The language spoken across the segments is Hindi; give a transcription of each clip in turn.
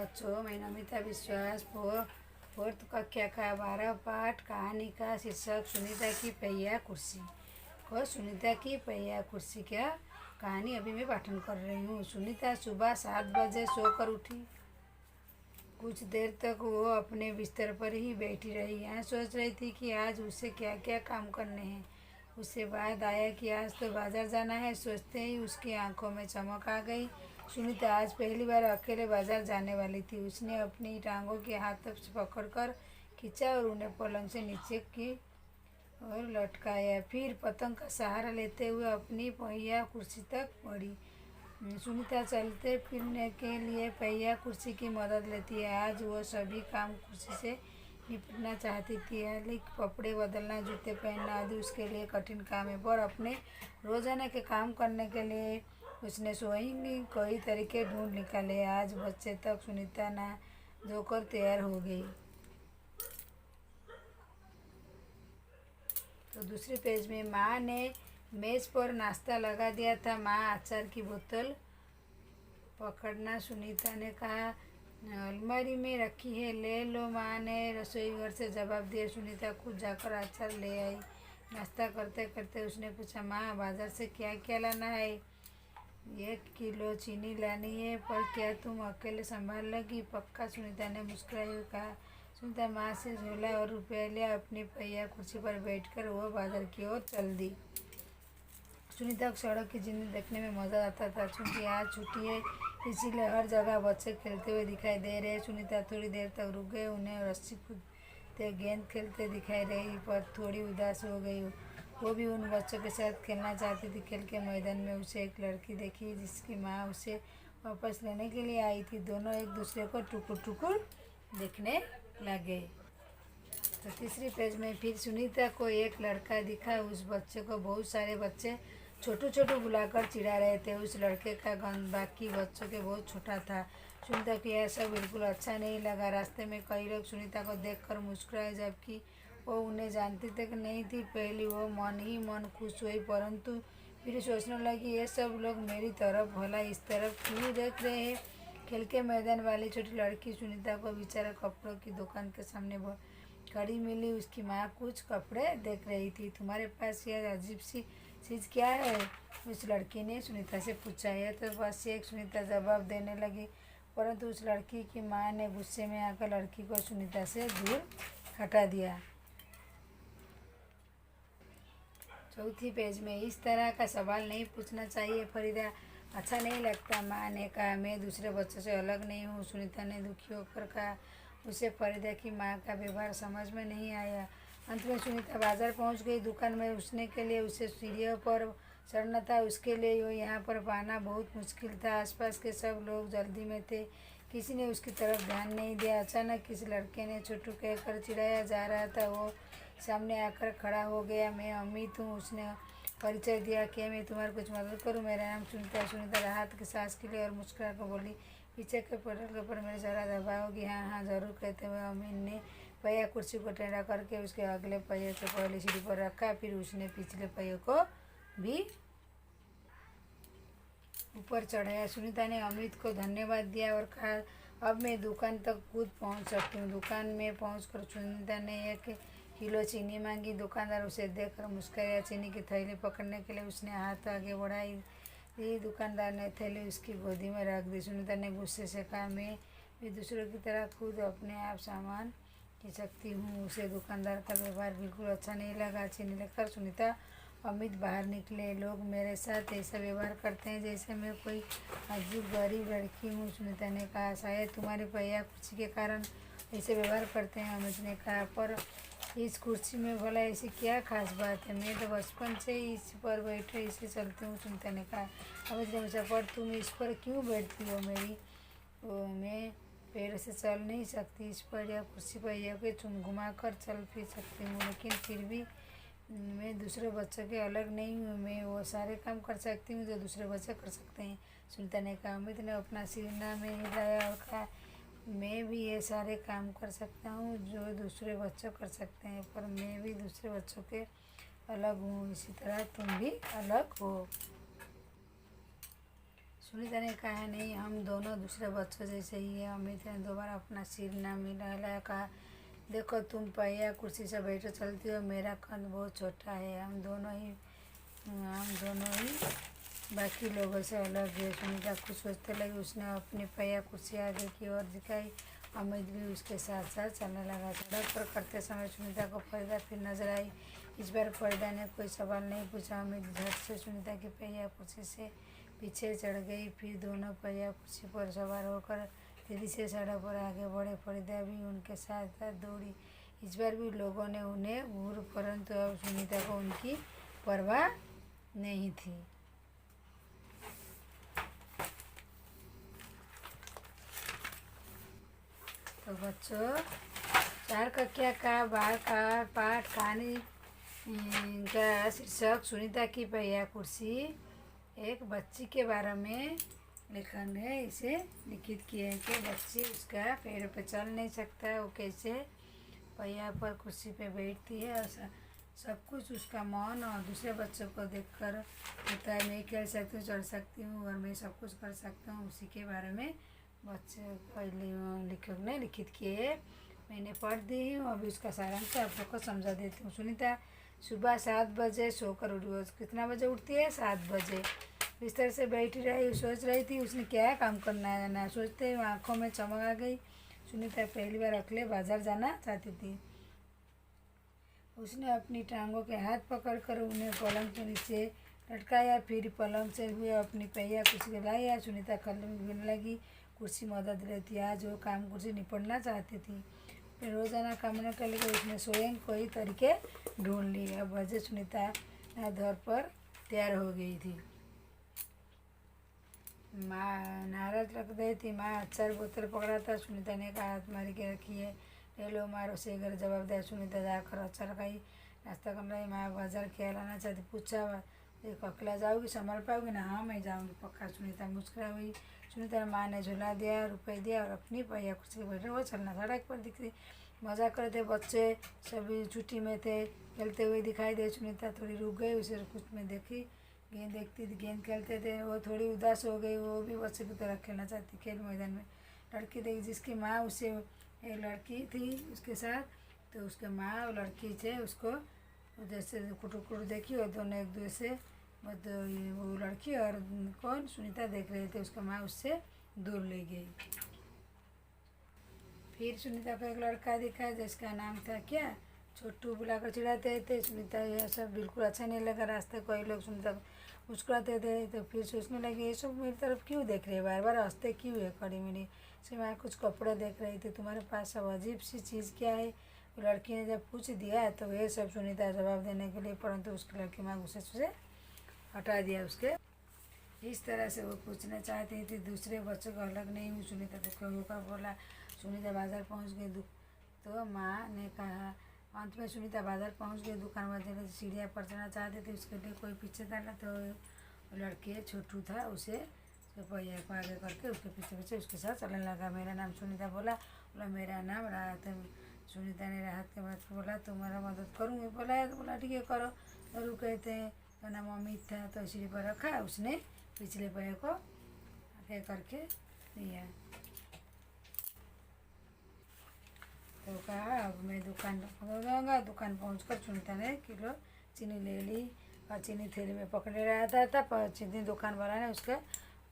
बच्चों, मैं नमिता विश्वास फोर्थ कक्षा का 12 पाठ कहानी का शीर्षक सुनीता की पहिया कुर्सी को सुनीता की पहिया कुर्सी क्या कहानी अभी मैं पाठन कर रही हूँ। सुनीता सुबह 7 बजे सोकर उठी। कुछ देर तक वो अपने बिस्तर पर ही बैठी रही। यहाँ सोच रही थी कि आज उसे क्या क्या काम करने हैं। उससे बाद आया कि आज तो बाजार जाना है। सोचते ही उसकी आंखों में चमक आ गई। सुनीता आज पहली बार अकेले बाजार जाने वाली थी। उसने अपनी टांगों के हाथ से पकड़कर खींचा और उन्हें पलंग से नीचे की और लटकाया। फिर पतंग का सहारा लेते हुए अपनी पहिया कुर्सी तक बढ़ी। सुनीता चलते फिरने के लिए पहिया कुर्सी की मदद लेती है। आज वो सभी काम कुर्सी से निपटना चाहती थी। लेकिन कपड़े बदलना, जूते पहनना आदि उसके लिए कठिन काम है। पर अपने रोजाना के काम करने के लिए उसने स्वयं कई तरीके ढूंढ निकाले। आज बच्चे तक सुनीता ना धोकर तैयार हो गई। तो दूसरे पेज में माँ ने मेज पर नाश्ता लगा दिया था। माँ अचार की बोतल पकड़ना सुनीता ने कहा, अलमारी में रखी है, ले लो। माँ ने रसोई घर से जवाब दिया। सुनीता खुद जाकर अचार ले आई। नाश्ता करते करते उसने पूछा, माँ बाजार से क्या क्या लाना है? 1 किलो चीनी लानी है। पर क्या तुम अकेले संभाल लोगी? पक्का, सुनीता ने मुस्कुराए हुए कहा। सुनीता माँ से झोला और रुपया लिया। अपनी पहिया कुर्सी पर बैठकर वह बाजार की ओर चल दी। सुनीता को सड़क की जिंदगी देखने में मज़ा आता था। क्योंकि आज छुट्टी है इसीलिए हर जगह बच्चे खेलते हुए दिखाई दे रहे। सुनीता थोड़ी देर तक रुक गए। उन्हें रस्सी कूदते, गेंद खेलते दिखाई रही, पर थोड़ी उदास हो गई। वो भी उन बच्चों के साथ खेलना चाहती थी। खेल के मैदान में उसे एक लड़की देखी जिसकी माँ उसे वापस लेने के लिए आई थी। दोनों एक दूसरे को टुकुर टुकुर देखने लगे। तो तीसरी पेज में फिर सुनीता को एक लड़का दिखा। उस बच्चे को बहुत सारे बच्चे छोटू छोटू बुलाकर चिढ़ा रहे थे। उस लड़के का गंध बाकी बच्चों के बहुत छोटा था। सुनीता को यह सब बिल्कुल अच्छा नहीं लगा। रास्ते में कई लोग सुनीता को देखकर मुस्कुराए, जबकि वो उन्हें जानती तक नहीं थी। पहले वो मन ही मन खुश हुई, परंतु फिर सोचने लगी, ये सब लोग मेरी तरफ भला इस तरफ क्यों देख रहे हैं? खेल के मैदान वाली छोटी लड़की सुनीता को बेचारा कपड़ों की दुकान के सामने खड़ी मिली। उसकी माँ कुछ कपड़े देख रही थी। तुम्हारे पास यह अजीब सी चीज़ क्या है? उस लड़की ने सुनीता से पूछा। यह तो बस एक, सुनीता जवाब देने लगी, परंतु उस लड़की की माँ ने गुस्से में आकर लड़की को सुनीता से दूर हटा दिया। चौथी पेज में इस तरह का सवाल नहीं पूछना चाहिए फरीदा, अच्छा नहीं लगता। माँ ने कहा, मैं दूसरे बच्चों से अलग नहीं हूँ। सुनीता ने दुखी होकर कहा। उसे फरीदा की माँ का व्यवहार समझ में नहीं आया। अंत में सुनीता बाजार पहुँच गई। दुकान में घुसने के लिए उसे सीढ़ियों पर चढ़ना था। उसके लिए वो यहाँ पर पाना बहुत मुश्किल था। आसपास के सब लोग जल्दी में थे। किसी ने उसकी तरफ ध्यान नहीं दिया। अचानक किसी लड़के ने छोटू कहकर चिढ़ाया जा रहा था। वो सामने आकर खड़ा हो गया। मैं अमित हूँ, उसने परिचय दिया। क्या मैं तुम्हारी कुछ मदद करूँ? मेरा नाम सुनीता। सुनीता राहत की सांस के लिए और मुस्कुरा कर बोली, पीछे के पटल के ऊपर मेरे जरा दबाओगी? हाँ हाँ ज़रूर, कहते हुए अमीन ने पहिया कुर्सी को टेढ़ा करके उसके अगले पहिए को पहली सीढ़ी पर रखा। फिर उसने पिछले पहिए को भी ऊपर चढ़ाया। सुनीता ने अमित को धन्यवाद दिया और कहा, अब मैं दुकान तक खुद पहुंच सकती हूँ। दुकान में पहुंचकर सुनीता ने 1 किलो चीनी मांगी। दुकानदार उसे देखकर मुस्कुराया। चीनी की थैली पकड़ने के लिए उसने हाथ आगे बढ़ाई। दुकानदार ने थैली उसकी गोदी में रख दी। सुनीता ने गुस्से से कहा, मैं भी दूसरों की तरह खुद अपने आप सामान खरीद सकती हूँ। उसे दुकानदार का व्यवहार बिल्कुल अच्छा नहीं लगा। चीनी लेकर सुनीता अमित बाहर निकले। लोग मेरे साथ ऐसा व्यवहार करते हैं जैसे मैं कोई अजीब गरीब लड़की हूँ, सुनीता ने कहा। शायद तुम्हारी पहिया कुर्सी के कारण ऐसे व्यवहार करते हैं, अमित ने कहा। पर इस कुर्सी में भला ऐसी क्या खास बात है? मैं तो बचपन से ही इस पर बैठे इसे चलती हूँ, सुनीता ने कहा। अमित ने पूछा, पर तुम इस पर क्यों बैठती हो? मैं पैर से चल नहीं सकती। इस पर या कुर्सी पर यह कि तुम घुमा कर चल फिर सकती हूँ, लेकिन फिर भी मैं दूसरे बच्चों के अलग नहीं हूँ। मैं वो सारे काम कर सकती हूँ जो दूसरे बच्चे कर सकते हैं, सुनीता ने कहा। अमित ने अपना सीना में हिलाया और कहा, मैं भी ये सारे काम कर सकता हूँ जो दूसरे बच्चे कर सकते हैं, पर मैं भी दूसरे बच्चों के अलग हूँ, इसी तरह तुम भी अलग हो। सुनीता ने कहा नहीं, हम दोनों दूसरे बच्चों जैसे ही है। अमित ने दोबारा अपना सिर न मिलाया, कहा देखो तुम पहिया कुर्सी से बैठे चलती हो, मेरा कंध बहुत छोटा है, हम दोनों ही बाकी लोगों से अलग है। सुनीता कुछ सोचते लगी। उसने अपनी पहिया कुर्सी आगे की ओर दिखाई। अमित भी उसके साथ साथ चलने लगा। सड़क पर करते समय सुनीता को फरीदा फिर नजर आई। इस बार फरीदा ने कोई सवाल नहीं पूछा। अमित झट से सुनीता की पहिया कुर्सी से पीछे चढ़ गई। फिर दोनों पहिया कुर्सी पर सवार होकर तेजी से सड़क पर आगे बढ़े। फरीदा भी उनके साथ साथ दौड़ी। इस बार भी लोगों ने उन्हें घूर, परंतु अब सुनीता को उनकी परवाह नहीं थी। तो बच्चों, 4 कक्षा का बाल का पाठ कहानी का शीर्षक सुनीता की पहिया कुर्सी एक बच्ची के बारे में लेखन है। इसे लिखित किए हैं कि बच्ची उसका पैरों पर चल नहीं सकता, वो कैसे पहिया पर कुर्सी पे बैठती है और सब कुछ उसका मन और दूसरे बच्चों को देखकर होता है। मैं खेल सकती हूँ, चढ़ सकती हूँ और मैं सब कुछ कर सकता हूँ, उसी के बारे में बच्चे लेखक ने लिखित किए। मैंने पढ़ दी हूँ, अभी उसका सारांश आप लोग को समझा देती हूँ। सुनीता सुबह 7 बजे सोकर उठी। वो कितना बजे उठती है? 7 बजे। बिस्तर से बैठी रही, सोच रही थी उसने क्या काम करना है ना। सोचते आंखों में चमक आ गई। सुनीता पहली बार अकेले बाजार जाना चाहती थी। उसने अपनी टांगों के हाथ पकड़कर उन्हें पलंग के नीचे लटकाया। फिर पलंग से हुए अपनी पहिया कुर्सी लाया। सुनीता खलने लगी। कुर्सी मदद लेती। आज वो काम कुर्सी निपटना चाहती थी। फिर रोजाना कामने के लिए उसने स्वयं कोई तरीके ढूंढ लिए। अब बजे सुनीता घर पर तैयार हो गई थी। माँ नाराज लग गई थी। माँ अचार बोतल पकड़ा था। सुनीता ने कहा हाथ मारी के रखी है, ले लो मारो से घर जवाब दिया। सुनीता जाकर अचार खाई, नाश्ता कर रही। माँ बाजार क्या लाना चाहती, पूछा देखो अकेला जाओगी, संभाल पाओगी ना? हाँ मैं जाऊँगी पक्का। सुनीता मुस्कुरा हुई। सुनीता माँ ने झुला दिया, रुपये दिया और अपनी पहिया कुर्सी बैठे वो चलना। सड़क पर दिखती मजा करते बच्चे सभी छुट्टी में थे, खेलते हुए दिखाई दे। सुनीता थोड़ी रुक गई, उसे कुछ में देखी। गेंद देखती थी, गेंद खेलते थे। वो थोड़ी उदास हो गई, वो भी बच्चे की तरह खेलना चाहती। खेल मैदान में लड़की देखी जिसकी माँ उसे, एक लड़की थी उसके साथ, तो उसके माँ और लड़की थे उसको जैसे कुटुर देखी और दोनों एक दूसरे से वो लड़की और कौन सुनीता देख रहे थे। उसका माँ उससे दूर ले गई। फिर सुनीता को एक लड़का दिखा जिसका नाम था क्या, छोटू, बुलाकर चिढ़ाते थे। सुनीता यह सब बिल्कुल अच्छा नहीं लगा। रास्ते कोई लोग सुनीता मुस्कुराते थे तो फिर सोचने लगे ये सब मेरी तरफ क्यों देख रहे हैं, बार बार हंसते क्यों है। खड़ी मिली से मैं कुछ कपड़े देख रही थी। तुम्हारे पास सब अजीब सी चीज़ क्या है? लड़की ने जब पूछ दिया तो वह सब सुनीता जवाब देने के लिए, परंतु उसकी लड़की माँ गुस्से से हटा दिया उसके। इस तरह से वो पूछना चाहती थी दूसरे बच्चों को अलग नहीं हुई। सुनीता दुख होकर बोला। सुनीता बाजार पहुंच गई। तो माँ ने कहा। अंत में सुनीता बाजार पहुंच गई। दुकान वाले सीढ़ियाँ पर चढ़ना चाहते थे, उसके लिए कोई पीछे डाला तो लड़के छोटू था, उसे पहिया को आगे करके उसके पीछे पीछे उसके साथ चलने लगा। मेरा नाम सुनीता बोला मेरा नाम राहत है। सुनीता ने राहत के बाद बोला तुम्हारा मदद करूँगी। बोला तो बोला ठीक है करो। जरूर कहते हैं तो नाम अमित था, तो सीढ़ी पर रखा, उसने पिछले पहिए को आगे करके दिया। तो कहा अब मैं दुकान पहुँच जाऊँगा। दुकान पहुँचकर सुनीता ने किलो चीनी ले ली और चीनी थैली में पकड़े रहा था पर चीनी दुकान वाला ने उसका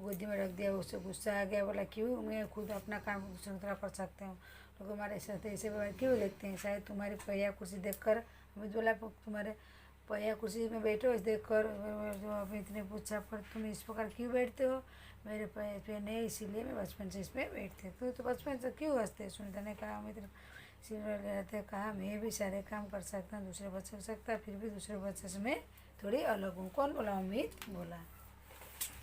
गोदी में रख दिया। उससे गुस्सा आ गया। बोला क्यों, मैं खुद अपना काम दूसरी तरह कर सकते हूँ, लोग हमारे साथ ऐसे व्यवहार क्यों देखते हैं? शायद तुम्हारी पहिया कुर्सी देखकर। अमित बोला तुम्हारे पहिया कुर्सी में बैठो इस देखकर। अमित ने पूछा पर तुम इस प्रकार क्यों बैठते हो? मेरे पैर पे नहीं, इसीलिए मैं बचपन से इसमें बैठते। तो बचपन से क्यों हंसते? सुनीता ने कहा। अमित सिर रहते कहा मैं भी सारे काम कर सकता हूँ, दूसरे बच्चे कर सकता, फिर भी दूसरे बच्चे से मैं थोड़ी अलग हूँ। कौन बोला? अमित बोला।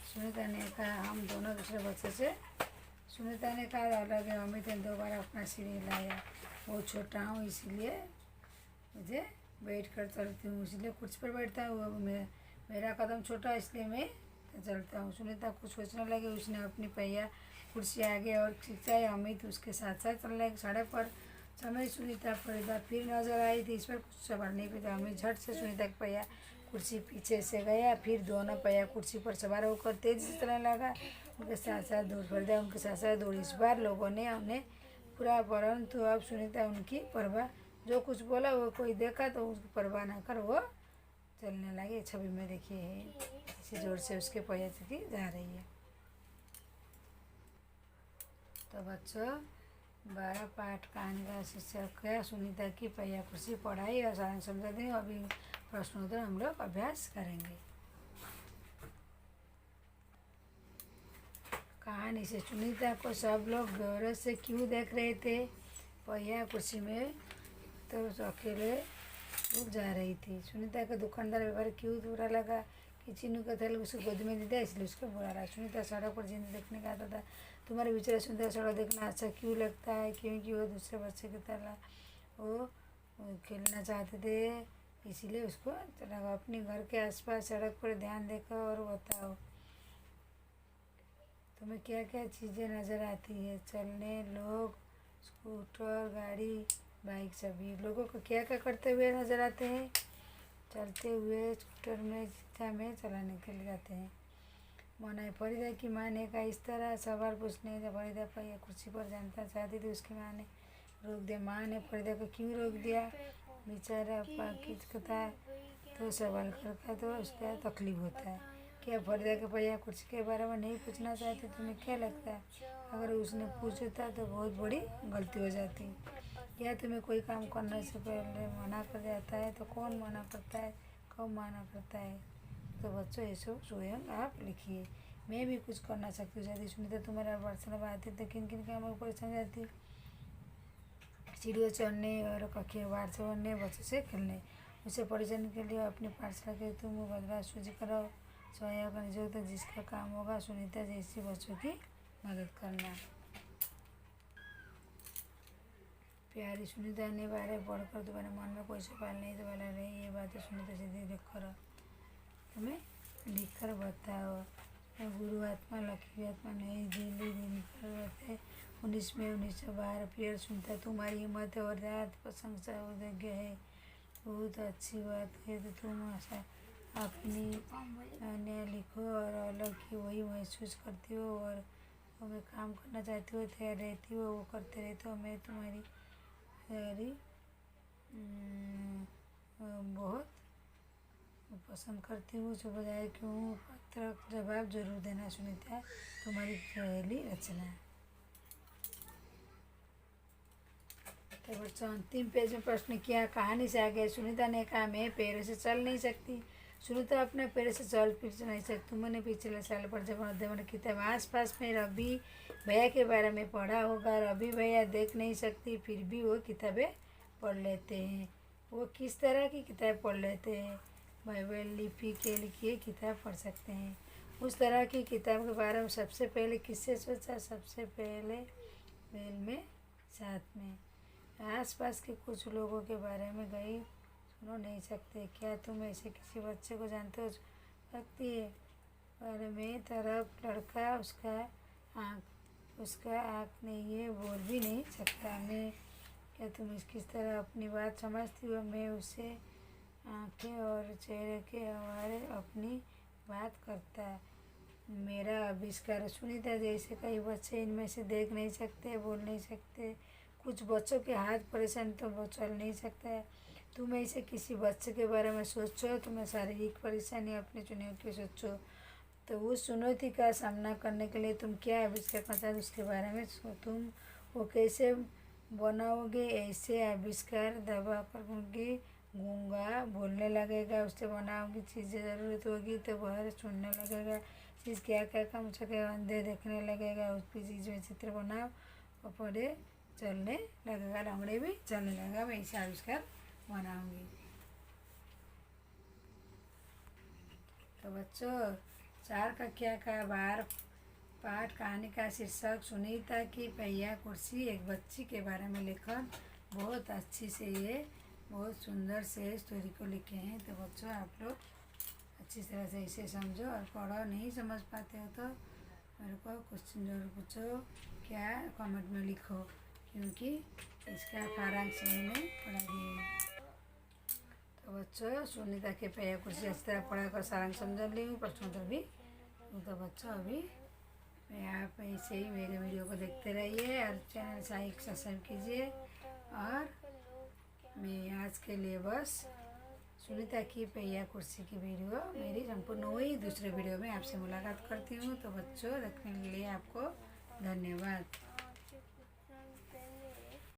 सुनीता ने कहा हम दोनों दूसरे बच्चे से। सुनीता ने कहा अलग है। अमित ने दोबारा अपना सिर हिलाया। बहुत छोटा हूँ इसीलिए मुझे बैठ कर चलती हूँ, इसलिए कुर्सी पर बैठता हूँ। मेरा कदम छोटा है इसलिए मैं चलता हूँ। सुनीता कुछ सोचने लगी। उसने अपनी पहिया कुर्सी आगे और खिंचाई। अमित उसके साथ साथ चलने लगे। सड़क पर समय सुनीता फरीदा फिर नजर आई थी। इस पर कुछ सवाल नहीं पूछा। अमित झट से सुनीता की पहिया कुर्सी पीछे से गया। फिर दोनों पहिया कुर्सी पर सवार होकर तेजी से चलने लगा। उनके साथ साथ दौड़ फरीदा उनके साथ साथ दौड़ी। इस बार लोगों ने उन्हें पूरा, परंतु अब सुनीता उनकी परवाह, जो कुछ बोला वो कोई देखा तो उसकी परवाह ना कर वो चलने लगी। छवि में देखिए है इसी जोर से उसके पहिया चली जा रही है। तो बच्चों 12 पाठ कहानी का शीर्षक है सुनीता की पहिया कुर्सी, पढ़ाई और सारांश समझा दें। अभी प्रश्नोत्तर हम लोग अभ्यास करेंगे। कहानी से सुनीता को सब लोग गौर से क्यों देख रहे थे? पहिया कुर्सी में तो अकेले रुक जा रही थी। सुनीता का दुकानदार व्यवहार क्यों बुरा लगा? कि चीनू का थैला उसको गोद में दे दिया इसलिए उसको बुरा लगा। सुनीता सड़क पर जिंदा देखने का आता था। तुम्हारे विचार सुनीता सड़क देखना अच्छा क्यों लगता है? क्योंकि वो दूसरे बच्चे की तरह वो खेलना चाहते थे इसीलिए उसको लगा। अपने घर के आसपास सड़क पर ध्यान देखो और बताओ तुम्हें क्या क्या चीज़ें नज़र आती है? चलने, लोग, स्कूटर, गाड़ी, बाइक, सभी लोगों को क्या क्या करते हुए नज़र आते हैं? चलते हुए, स्कूटर में, रिक्शा में चलाने के लिए जाते हैं। मनाई फरीदा की माँ ने कहा इस तरह सवाल पूछने जब फरीदा पहिया कुर्सी पर जानना चाहती थी उसकी माँ ने रोक दिया। माँ ने फरीदा को क्यों रोक दिया? बेचारा पाकिज था तो सवाल करता तो उसका तकलीफ होता है। क्या फरीदा के पहिया कुर्सी के बारे में नहीं पूछना चाहती? तुम्हें क्या लगता है अगर उसने पूछता तो बहुत बड़ी गलती हो जाती? क्या तुम्हें कोई काम करने से पहले मना कर जाता है तो कौन मना करता है, कब मना करता है? तो बच्चों ये सब स्वयं आप लिखिए। मैं भी कुछ करना सकती हूँ। यदि सुनीता तुम्हारा पाठशाला में आती तो किन किन कामों को परेशान जाती? सीढ़ियों चढ़ने और कक्षे बाहर चढ़ने, बच्चों से खेलने। उसे परेशान के लिए अपनी पाठशाला के तुम बदला सूची करो सहायक नियुक्त जिसका काम होगा सुनीता जैसी बच्चों की मदद करना। प्यारी सुनीता ने बारे पढ़कर तुम्हारे मन में कोई सवाल नहीं तो वाला नहीं, ये बातें सुनीता से लिख कर तुम्हें लिख कर बताओ। गुरु आत्मा लक्ष्मी आत्मा नई दिल्ली दिन पर 19 मई 1912। प्रिय सुनीता तुम्हारी हिम्मत और रात प्रशंसा योग्य है, बहुत अच्छी बात है। तो तुम अपनी अन्य लिखो और अलग की वही महसूस करती हो और हमें काम करना चाहती हो, तैयार रहती हो, वो करते रहते हो। मैं तुम्हारी तैयारी बहुत पसंद करती हूँ। जो बजाय क्यों पत्र जवाब जरूर देना सुनीता, तुम्हारी पहली रचना। तो बच्चों अंतिम पेज में प्रश्न किया। कहानी से आगे सुनीता ने कहा मैं पैरों से चल नहीं सकती। सुनीता अपने पैरों से चल फिर नहीं सकती। तुमने पिछले साल पर जब अध्ययन किताब आस पास में रवि भैया के बारे में पढ़ा होगा। रवि भैया देख नहीं सकती फिर भी वो किताबें पढ़ लेते हैं। वो किस तरह की किताब पढ़ लेते हैं? बाइबल लिपि के लिए किताब पढ़ सकते हैं। उस तरह की किताब के बारे में सबसे पहले किससे सोचा? सबसे पहले बैल में साथ में। आसपास के कुछ लोगों के बारे में गई सुनो नहीं सकते। क्या तुम ऐसे किसी बच्चे को जानते हो सकती है? बारे में तरफ लड़का उसका आँख नहीं है, बोल भी नहीं सकता। मैं क्या तुम किस तरह अपनी बात समझती हो? मैं उसे आँखें और चेहरे के हवाले अपनी बात करता। मेरा आविष्कार। सुनीता जैसे कई बच्चे इनमें से देख नहीं सकते, बोल नहीं सकते। कुछ बच्चों के हाथ परेशान तो वो चल नहीं सकता है। तुम ऐसे किसी बच्चे के बारे में सोचो, तुम्हें शारीरिक परेशानी अपनी चुनौती सोचो। तो उस चुनौती का सामना करने के लिए तुम क्या आविष्कार करना चाहते उसके बारे में तुम वो कैसे बनाओगे? ऐसे आविष्कार दबा करूँगी, गूंगा बोलने लगेगा, उससे बनाओगी। चीज़ें ज़रूरत होगी तो वह सुनने लगेगा। चीज़ क्या क्या काम सके, अंधे देखने लगेगा। उसकी चीज़ में चित्र बनाओ और पढ़े चलने लगेगा, लंगड़े भी चलने लगेगा। मैं ऐसे आविष्कार बनाऊँगी। तो बच्चों 4 का क्या का बार पाठ कहानी का शीर्षक सुनीता की पहिया कुर्सी, एक बच्ची के बारे में लेखन बहुत अच्छी से ये बहुत सुंदर से स्टोरी को लिखे हैं। तो बच्चों आप लोग अच्छी तरह से इसे समझो और पढ़ो। नहीं समझ पाते हो तो मेरे को क्वेश्चन जरूर पूछो, क्या कमेंट में लिखो, क्योंकि इसका सारांश मैंने पढ़ा दिया। तो बच्चों सुनीता के पहिया कुर्सी अच्छी तरह पढ़ा कर सारांश समझ ली हूँ, प्रश्नोत्तर भी। तो बच्चों अभी आप ऐसे ही मेरे वीडियो को देखते रहिए और चैनल लाइक सब्सक्राइब कीजिए। और मैं आज के लिए बस सुनीता की पहिया कुर्सी की वीडियो मेरी संपूर्ण हुई। दूसरे वीडियो में आपसे मुलाकात करती हूँ। तो बच्चों, देखने के लिए आपको धन्यवाद।